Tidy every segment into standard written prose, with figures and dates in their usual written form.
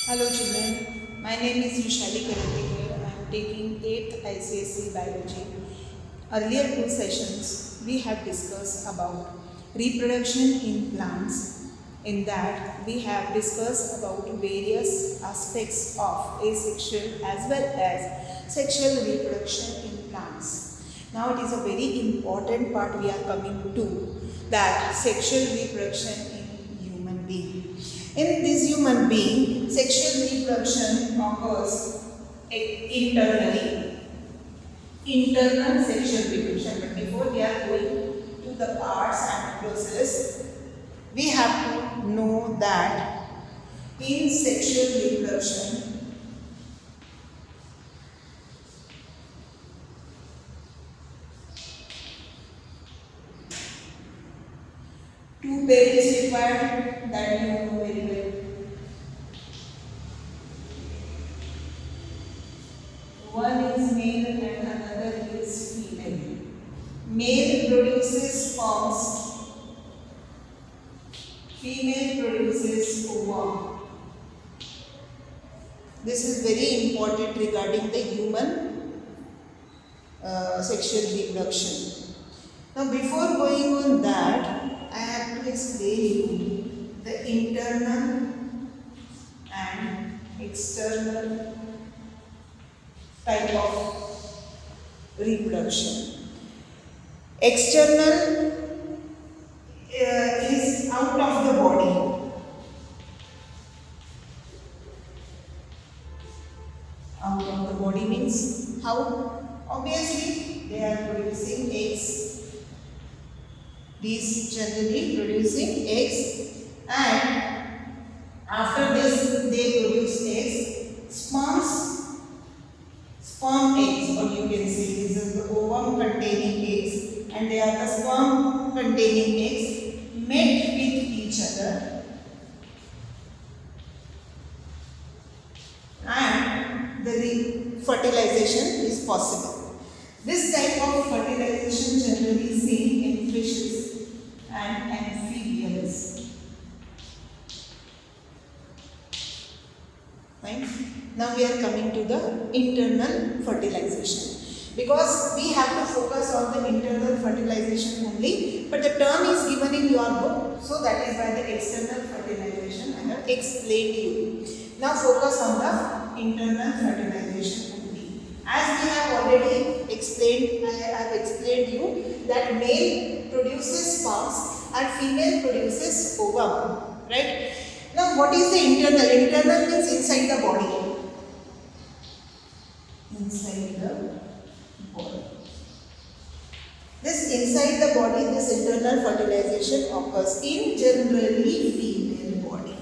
Hello children, my name is Vishali Karatekar. I am taking 8th ICSE Biology. Earlier two sessions we have discussed about reproduction in plants. In that we have discussed about various aspects of asexual as well as sexual reproduction in plants. Now it is a very important part we are coming to, that sexual reproduction in human being. In this human being, sexual reproduction occurs internally, internal sexual reproduction. But before we are going to the parts and process, we have to know that in sexual reproduction, two pairs is required, that you know very well. One is male and another is female. Male produces sperms, female produces ovum. This is very important regarding the human sexual reproduction. Now before going on that, I have to explain you the internal and external type of reproduction. External is out of the body. Out of the body means how? Obviously, they are producing eggs. These generally producing eggs, and after this they produce eggs, sperm eggs, or you can say this is the ovum containing eggs, and they are the sperm containing eggs met with each other, and the fertilization is possible. This type of fertilization generally seen in fishes and amphibians. Fine. Now we are coming to the internal fertilization, because we have to focus on the internal fertilization only, but the term is given in your book, so that is why the external fertilization I have explained you. Now focus on the internal fertilization only. As we have already explained, I have explained you that male produces sperms and female produces ovum, right? Now what is the internal? Internal means inside the body. Inside the body. This inside the body, this internal fertilization occurs in generally female body.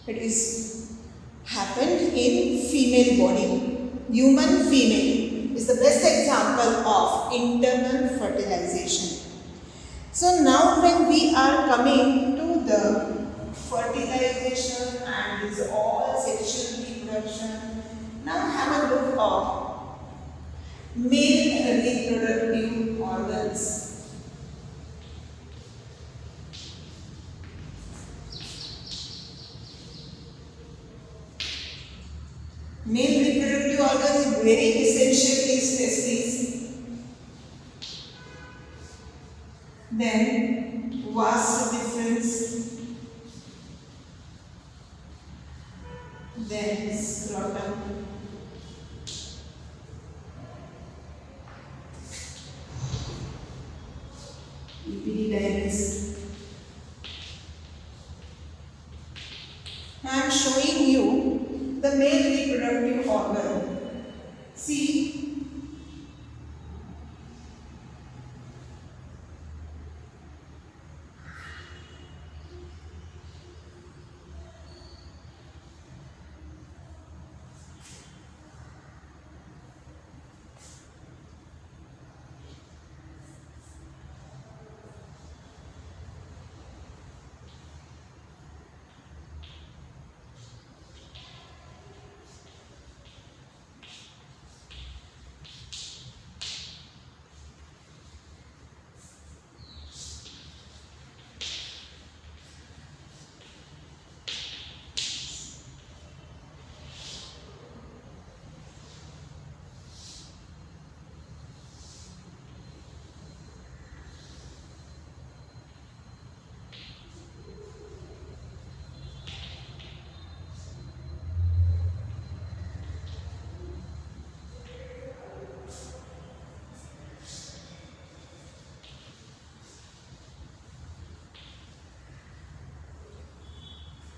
It is happened in female body. Human female is the best example of internal fertilization. So now when we are coming to the fertilization and this all sexual reproduction, now have a look of male reproductive organs. Male reproductive organ is very essential is testes. Then vas deferens. Then scrotum. Epididymis. I am showing you the male reproductive organ. See,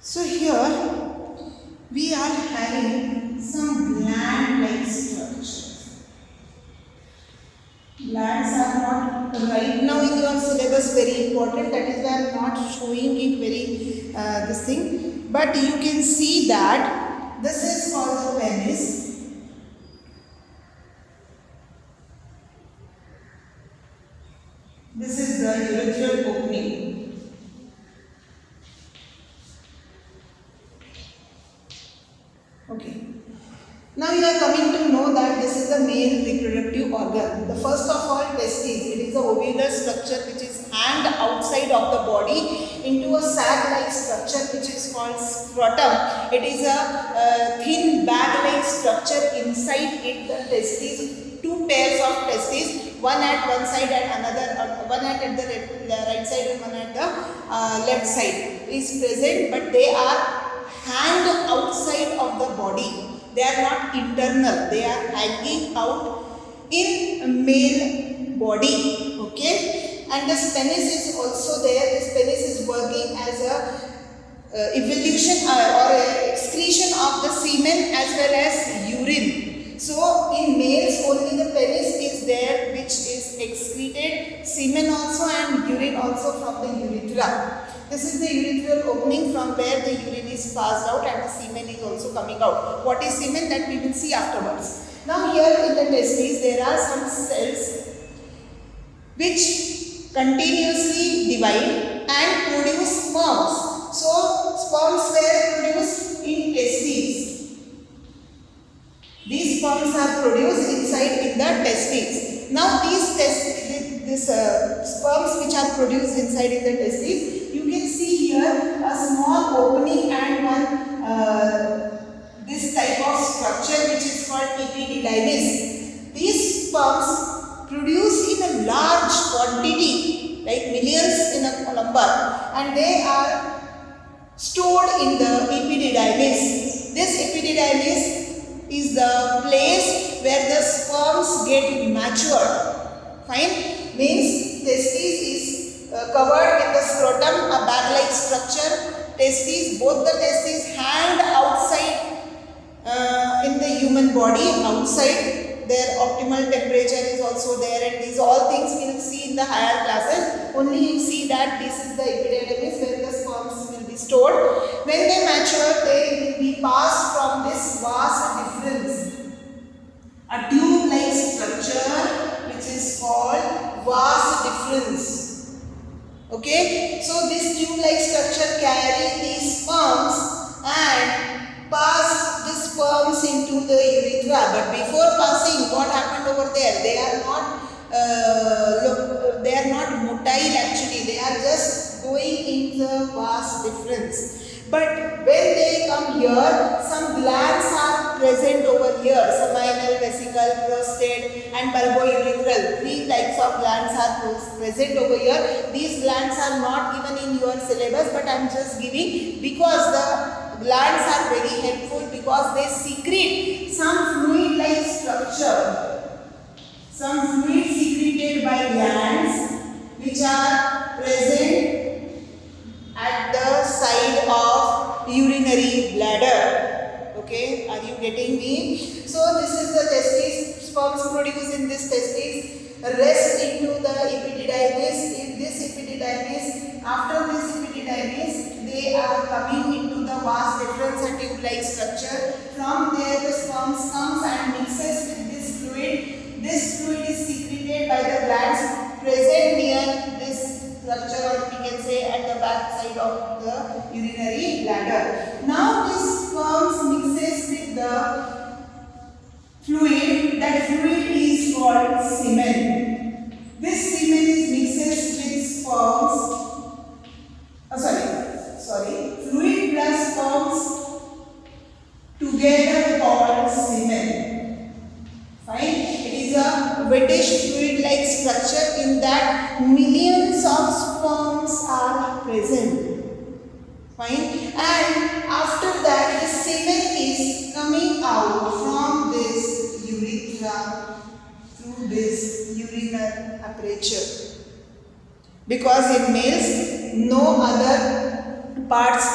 So here we are having some gland-like structures. Glands are not right now in your syllabus very important. That is why I am not showing it very this thing. But you can see that this is called the penis. This is the urethral opening. Okay. Now you are coming to know that this is the male reproductive organ. The first of all, testes. It is a ovular structure which is hanged outside of the body into a sac-like structure which is called scrotum. It is a thin bag-like structure. Inside it, the testes, two pairs of testes, one at one side and another, one at the right side and one at the left side is present, but they are hanged outside of the body. They are not internal. They are hanging out in male body. Okay. And this penis is also there. This penis is working as a evolution or a excretion of the semen as well as urine. So in males only the penis is there which is excreted semen also and urine also from the urethra. This is the urethral opening from where the urine is passed out and the semen is also coming out. What is semen? That we will see afterwards. Now here in the testes there are some cells which continuously divide and produce sperms. So sperms were produced in testes. These sperms are produced inside in the testes. Now these sperms which are produced inside in the testes, you can see here a small opening and one this type of structure which is called epididymis. These sperms produce in a large quantity, like millions in a number, and they are stored in the epididymis. This epididymis is the place where the sperms get matured. Fine? Means testes is covered in the scrotum, a bag-like structure. Testes, both the testes hanged outside in the human body, outside. Their optimal temperature is also there, and these all things we will see in the higher classes. Only you see that this is the epididymis where the sperms will be stored. When they mature, they will be passed from this vas deferens, a tube-like structure which is called vas deferens. Okay, so this tube-like structure carry these sperms and pass the sperms into the urethra. But before passing, what happened over there? They are not motile actually. They are just going in the vas deferens. But when they come here, some glands are present over here. Seminal, vesical, prostate and bulbourethral. 3 types of glands are present over here. These glands are not given in your syllabus, but I am just giving because the glands are very helpful because they secrete some fluid-like structure. Some fluid secreted by glands which are present at the side of urinary bladder. Okay, are you getting me? So this is the testes. Sperms produced in this testes rest into the epididymis. In this epididymis, after this epididymis, they are coming into the vas deferens, a tube-like structure. From there, the sperms comes and mixes with this fluid. This fluid is secreted by the glands present near this structure, or we can say at the back side of the urinary bladder. Now this sperms mixes with the fluid. That fluid is called semen. This semen is mixes with sperms. Fluid plus sperms together called semen. Fine. It is a wettish fluid-like structure. In that millions of sperms are present. Fine. And after that, the semen is coming out from this urethra through this urinary aperture. Because in males, no other parts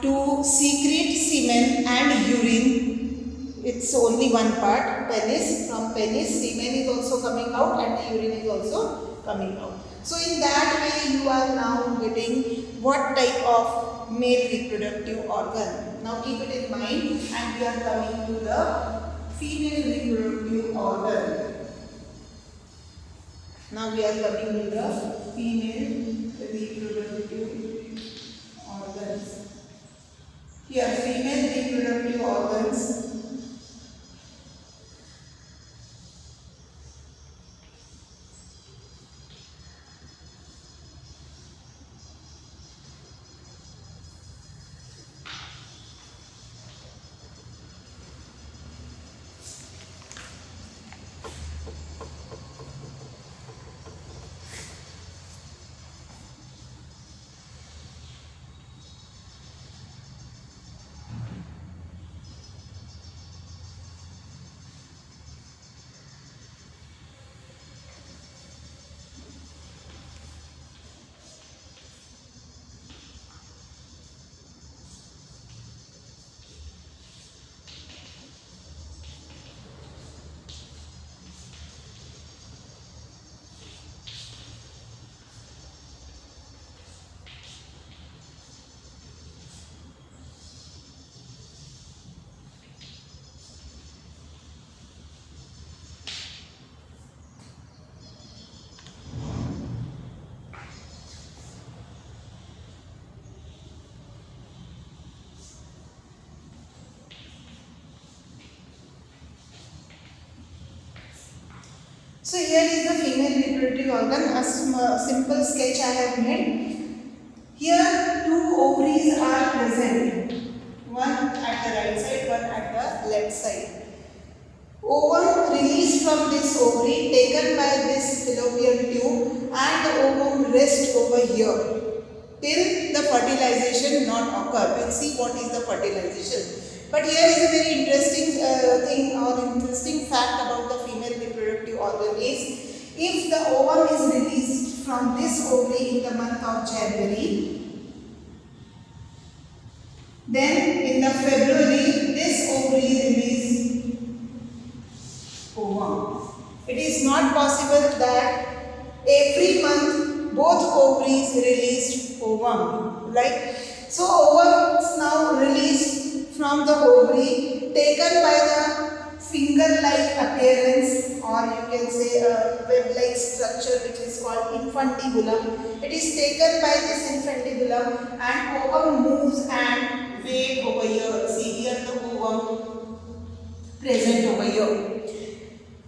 to secrete semen and urine. It's only one part, penis. From penis, semen is also coming out and the urine is also coming out. So in that way you are now getting what type of male reproductive organ. Now keep it in mind, and we are coming to the female reproductive organ. Now we are coming to the female reproductive organs. Here female reproductive organs. So here is the female reproductive organ, a simple sketch I have made. Here two ovaries are present, one at the right side, one at the left side. Ovum released from this ovary, taken by this fallopian tube, and the ovum rests over here till the fertilization not occur. We will see what is the fertilization. But here is a very interesting thing or interesting fact about the female reproductive organ is, if the ovum is released from this ovary in the month of January, then in the February this ovary release ovum. It is not possible that every month both ovaries released ovum, right? So ovum is now released from the ovary, taken by the finger-like appearance, or you can say a web-like structure which is called infundibulum. It is taken by this infundibulum and ovum moves and wave over here. See here the ovum present over here.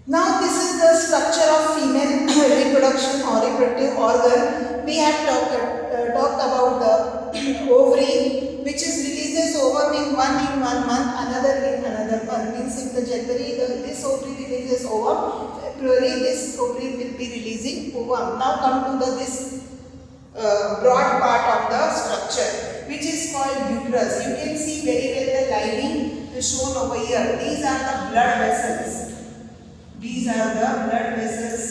Now this is the structure of female reproduction or reproductive organ. We have talked about the ovary, which is releases ovum in one month, another in another month. Means in the January this ovary releases ovum, February this ovary will be releasing ovum. Now come to this broad part of the structure, which is called uterus. You can see very well the lining is shown over here. These are the blood vessels. These are the blood vessels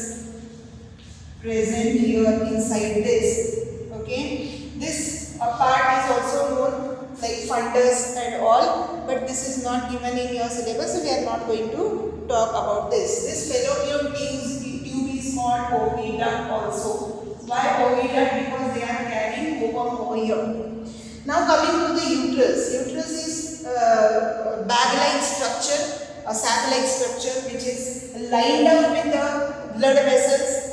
present here inside this. Okay, this part is also known like fundus and all, but this is not given in your syllabus, so we are not going to talk about this. This fallopian tube is called oviduct also. Why oviduct? Because they are carrying ovum over here. Now coming to the uterus. Uterus is a bag-like structure, a sac-like structure which is lined up with the blood vessels.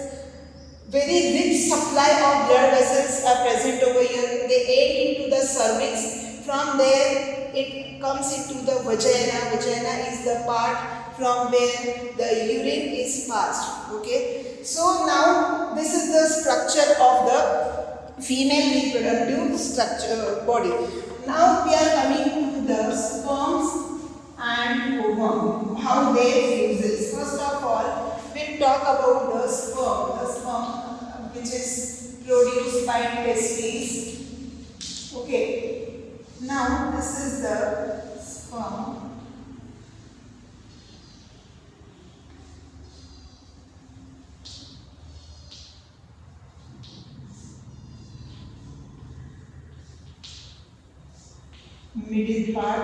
Very rich supply of blood vessels are present over here. They aid into the cervix. From there it comes into the vagina. Vagina is the part from where the urine is passed. Okay. So now this is the structure of the female reproductive structure body. Now we are coming to the sperms and ovum, how they fuses. First of all, we'll talk about the sperm which is produced by testes. Okay, now this is the sperm. middle part,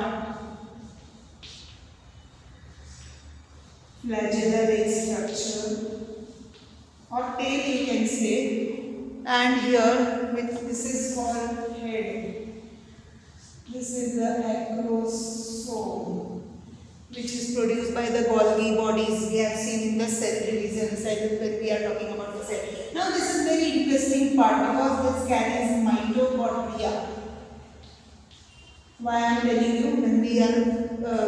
flagellar ray structure or tail you can say, and here this is called head. This is the acrosome, which is produced by the Golgi bodies we have seen in the cell division when we are talking about the cell. Now this is very interesting part because this carries mitochondria. Why I am telling you, when we are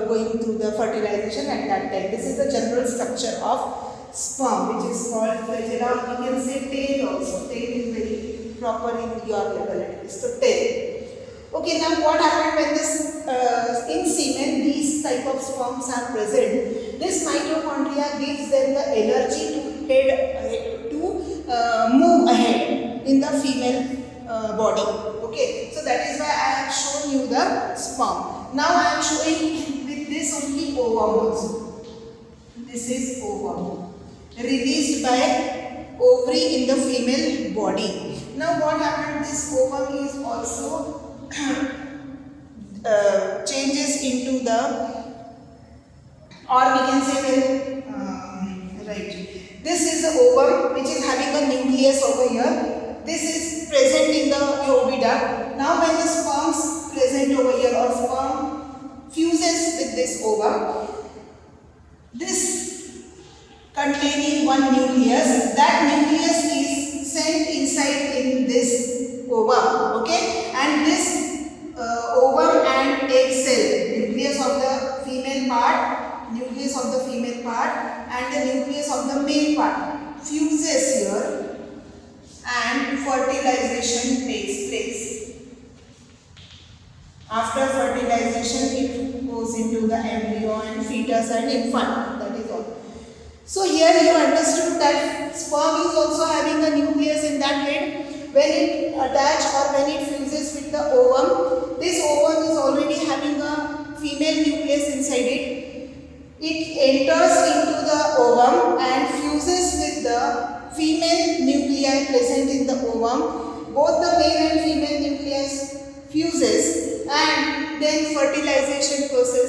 going through the fertilization at that time. This is the general structure of sperm, which is called flagella. You can say tail also. Tail is very proper in your level at least. So tail. Okay, now what happened when this in semen these type of sperms are present? This mitochondria gives them the energy to move ahead in the female body. Okay, so that is why I have shown you the sperm. Now I am showing with this only ovum also. This is ovum released by ovary in the female body. Now what happened? This ovum is also changes into the, or we can say right. This is the ovum which is having a nucleus over here. This is present in the oviduct. Now when the sperms present over here or sperm fuses with this ovum, this containing one nucleus, that nucleus is sent inside in this ovum, okay, and this ovum and egg cell, nucleus of the female part, nucleus of the female part and the nucleus of the male part fuses here and fertilization takes place. After fertilization it goes into the embryo and fetus and infant, that is all. So here you understood that sperm is also having a nucleus in that head. When it attaches or when it fuses with the ovum, this ovum is already having a female nucleus inside it. It enters into the ovum and fuses with the female nuclei present in the ovum. Both the male and female nucleus fuses and then fertilization process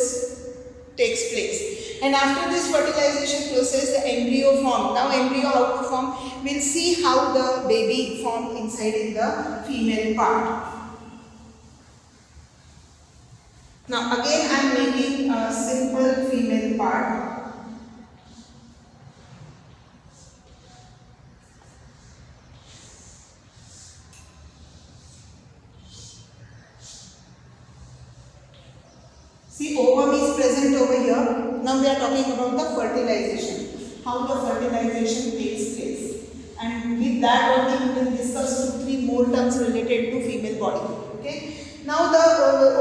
takes place. And after this fertilization process, the embryo form. Now embryo how to form? We'll see how the baby formed inside in the female part. Now again I am making a simple female part. See, ovum is present over here. Now we are talking about the fertilization, how the fertilization takes place, and with that only we will discuss 2-3 more terms related to female body. Okay. Now the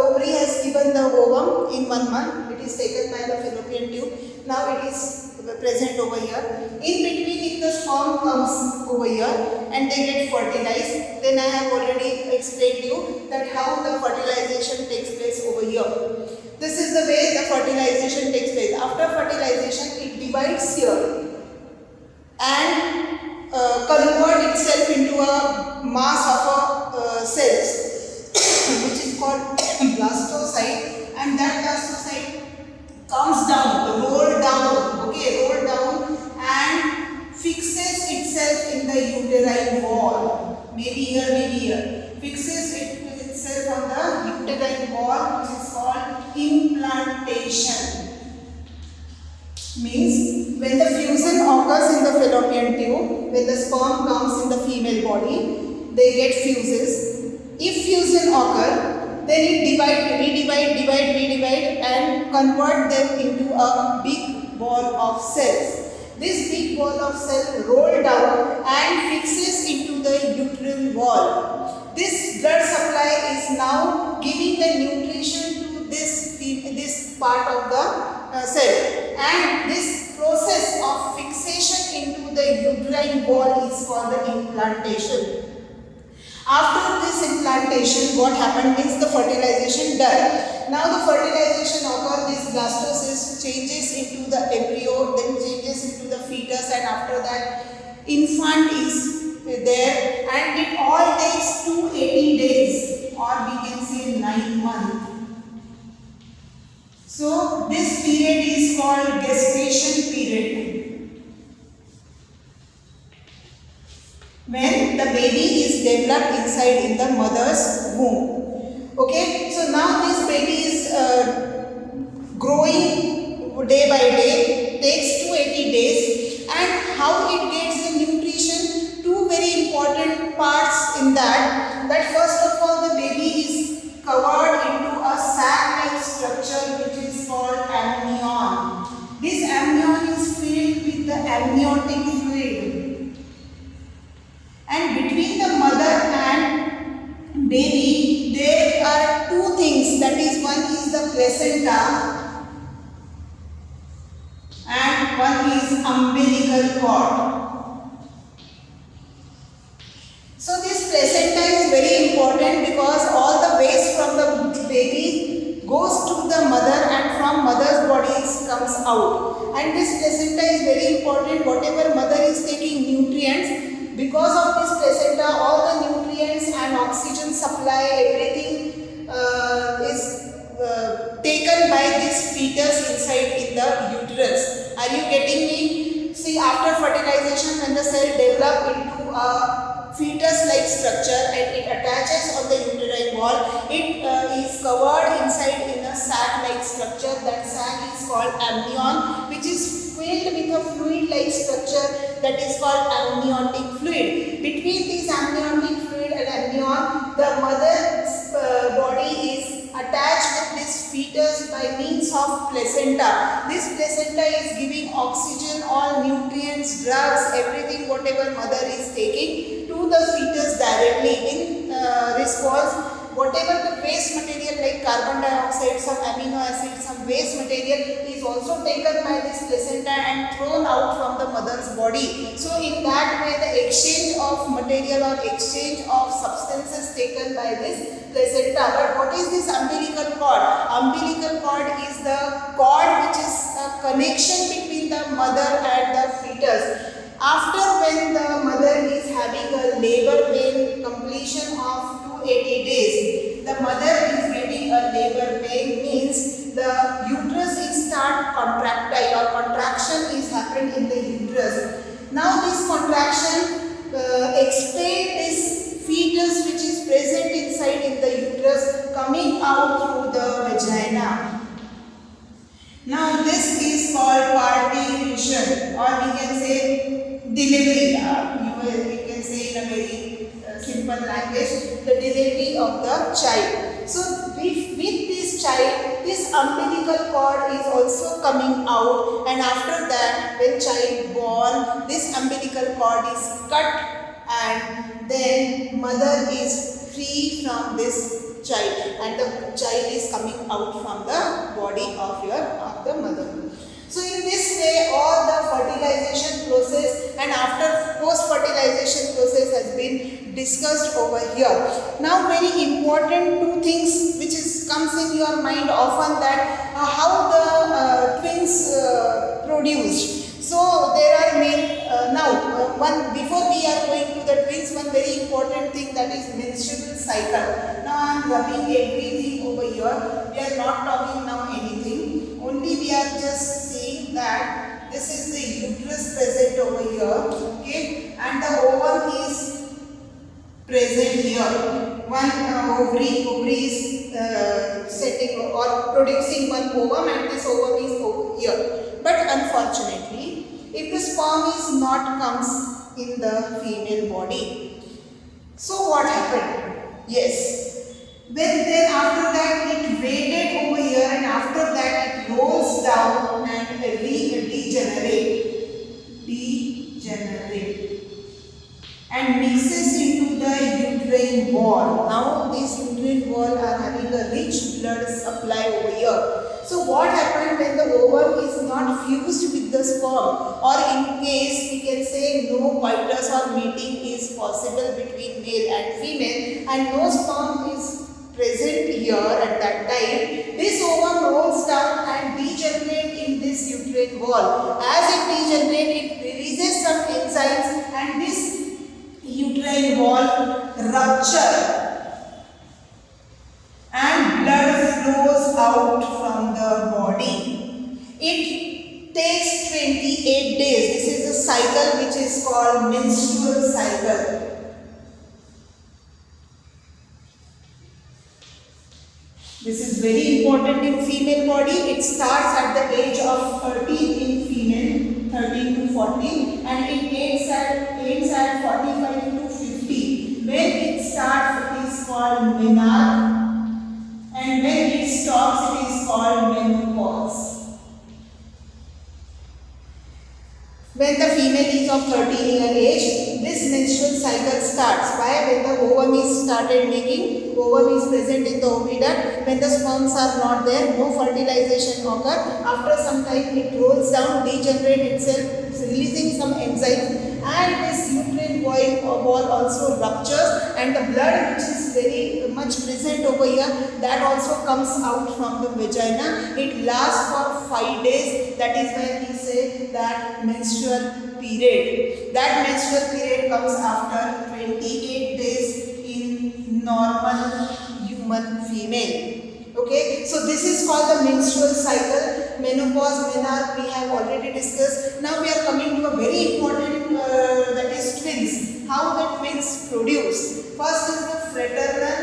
ovary has given the ovum in 1 month. It is taken by the fallopian tube. Now it is present over here. In between, if the sperm comes over here and they get fertilized, then I have already explained you that how the fertilization takes place over here. This is the way the fertilization takes place. After fertilization, it divides here and convert itself into a mass of cells, which is called blastocyte, and that blastocyte comes down, roll down and fixes itself in the uterine wall. Maybe here, fixes itself on the uterine wall, which is called implantation. Means when the fusion occurs in the fallopian tube, when the sperm comes in the female body, they get fuses. If fusion occur, then it redivide and convert them into a big ball of cells. This big ball of cell roll down and fixes into the uterine wall. This blood supply is now giving the nutrition to this part of the cell, and this process of fixation into the uterine wall is called the implantation. After this implantation, what happened means the fertilization done. Now the fertilization occurs, this blastocyst changes into the embryo, then changes into the fetus, and after that infant is there, and it all takes 280 days, or we can say 9 months So this period is called gestation period, when the baby is developed inside in the mother's womb. Okay, so now this baby is growing day by day, takes 280 days, and how it gets the nutrition? Two very important parts in that first of all the baby is covered into a sac-like structure which is called amnion. This amnion is filled with the amniotic fluid, and between the mother and baby there are two things, that is, one is the placenta and one is umbilical cord. So this placenta is very important because all the waste from the baby goes to the mother and from mother's body comes out, and this placenta is very important. Whatever mother is taking nutrients, because of this placenta all the nutrients and oxygen supply, everything is taken by this fetus inside in the uterus. Are you getting me? See, after fertilization, when the cell develop into a fetus-like structure and it attaches on the uterine wall, it is covered inside in a sac-like structure. That sac is called amnion, which is filled with a fluid-like structure that is called amniotic fluid. Between this amniotic fluid and amnion, the mother's body is attached with this fetus by means of placenta. This placenta is giving oxygen, all nutrients, drugs, everything whatever mother is taking to the fetus directly. In response, whatever the waste material like carbon dioxide, some amino acids, some waste material is also taken by this placenta and thrown out from the mother's body. So in that way the exchange of material or exchange of substances taken by this placenta. But what is this umbilical cord? Umbilical cord is the cord which is a connection between the mother and the fetus. After when the mother is having a labor pain, completion of 280 days, the mother is getting a labor pain, means the uterus is start contractile or contraction is happened in the uterus. Now this contraction explain this fetus which is present inside in the uterus coming out through the vagina. Now this is called parturition, or we can say delivery. You can say in a very simple language, the delivery of the child. So with this child, this umbilical cord is also coming out, and after that when child born, this umbilical cord is cut and then mother is free from this child and the child is coming out from the body of the mother. So in this way all the fertilization process and after post fertilization process has been discussed over here. Now very important two things which comes in your mind often, that how the twins produced. So there are many one before we are going to the twins, one very important thing, that is menstrual cycle. Now I am rubbing everything over here. We are not talking now anything. Only we are just seeing that this is the uterus present over here, okay, and the ovum is present here. One ovary is setting or producing one ovum, and this ovum is over here. But unfortunately, if the sperm is not comes in the female body, so what happened? Yes, then after that it waited over here, and after that it rolls down and degenerate and mixes into the uterine wall. Now these uterine wall are having a rich blood supply over here. So what happened when the ovum is not fused with the sperm, or in case we can say no coitus or mating is possible between male and female and no sperm is present here at that time, this ovum rolls down and degenerates in this uterine wall. As it degenerates, it releases some enzymes and this uterine wall rupture and blood flows out from the body. cycle which is called menstrual cycle. This is very important in female body. It starts at the age of 13 in female, 13 to 14, and it ends at 45 to 50. When it starts, it is called menarche, and when it stops, it is called menopause. When the female is of 13-year age, this menstrual cycle starts. Why? When the ovum is started making, ovum is present in the oviduct. When the sperms are not there, no fertilization occur. After some time, it rolls down, degenerate itself, releasing some enzymes, and this uterine wall also ruptures, and the blood, which is very much present over here, that also comes out from the vagina. It lasts for 5 days. That is why we say that menstrual period. That menstrual period comes after 28 days in normal human female. Okay, so this is called the menstrual cycle. Menopause, menarche, we have already discussed. Now we are coming to a very important, that is twins. How the twins produce. First is the fraternal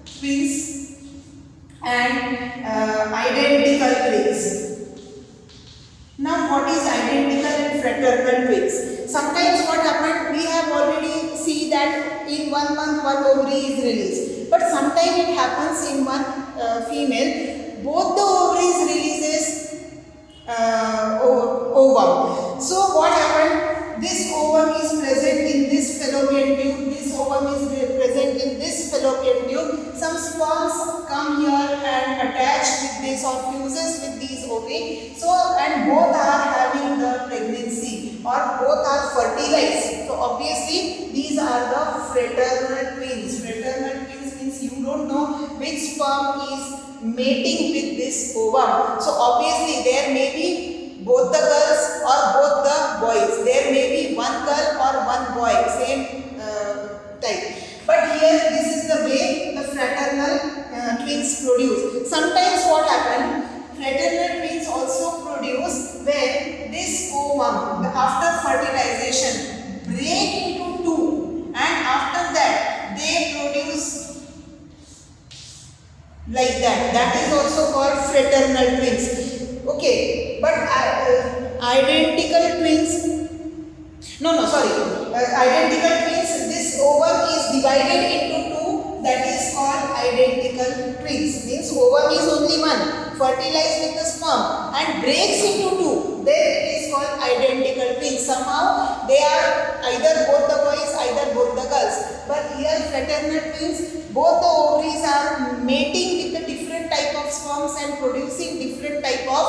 twins and identical twins. Now what is identical and fraternal twins? Sometimes what happens, we have already seen that in 1 month one ovary is released. But sometimes it happens in one female, both the ovaries releases ovum. So what happened? This ovum is present in this fallopian tube, this ovum is present in this fallopian tube. Some sperms come here and attach with this or fuses with these ovaries. So, and both are having the pregnancy or both are fertilized. So obviously these are the fraternal twins. Fraternal twins means you don't know which sperm is mating with this ovum. So obviously there may be both the girls or both the boys. There may be one girl or one boy, same type. But here this is the way the fraternal twins produce. Sometimes what happens, fraternal twins also produce when this ovum after fertilization break into two, and after that they produce like that. That is also called fraternal twins. Okay, but identical twins, identical twins, this ovum is divided into two, that is called identical twins. Means ovum is only one, fertilized with the sperm and breaks into two, then it is called identical twins. Somehow they are either both the boys, either both the girls. But here fraternal twins, both the ovaries are mating with the different type of sperms and producing different type of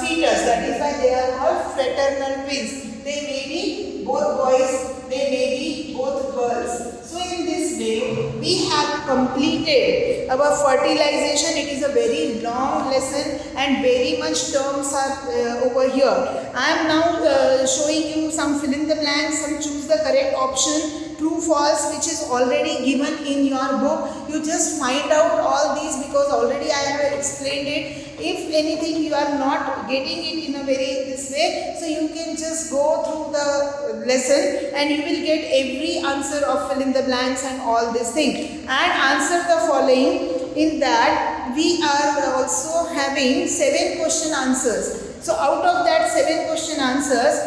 fetus. That is why they are called fraternal twins. They may be both boys, they may be both girls. So in this way, we have completed our fertilization. It is a very long lesson and very much terms are over here. I am now showing you some fill in the blanks, some choose the correct option, true, false, which is already given in your book. You just find out all these because already I have explained it. If anything you are not getting it in a very this way, so you can just go through the lesson and you will get every answer of fill in the blanks and all these things. And answer the following. In that we are also having 7 question answers. So out of that 7 question answers,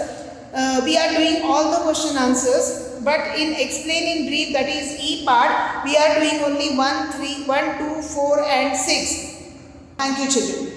we are doing all the question answers. But in explain in brief, that is E part, we are doing only 1, 3, 1, 2, 4 and 6. Thank you children.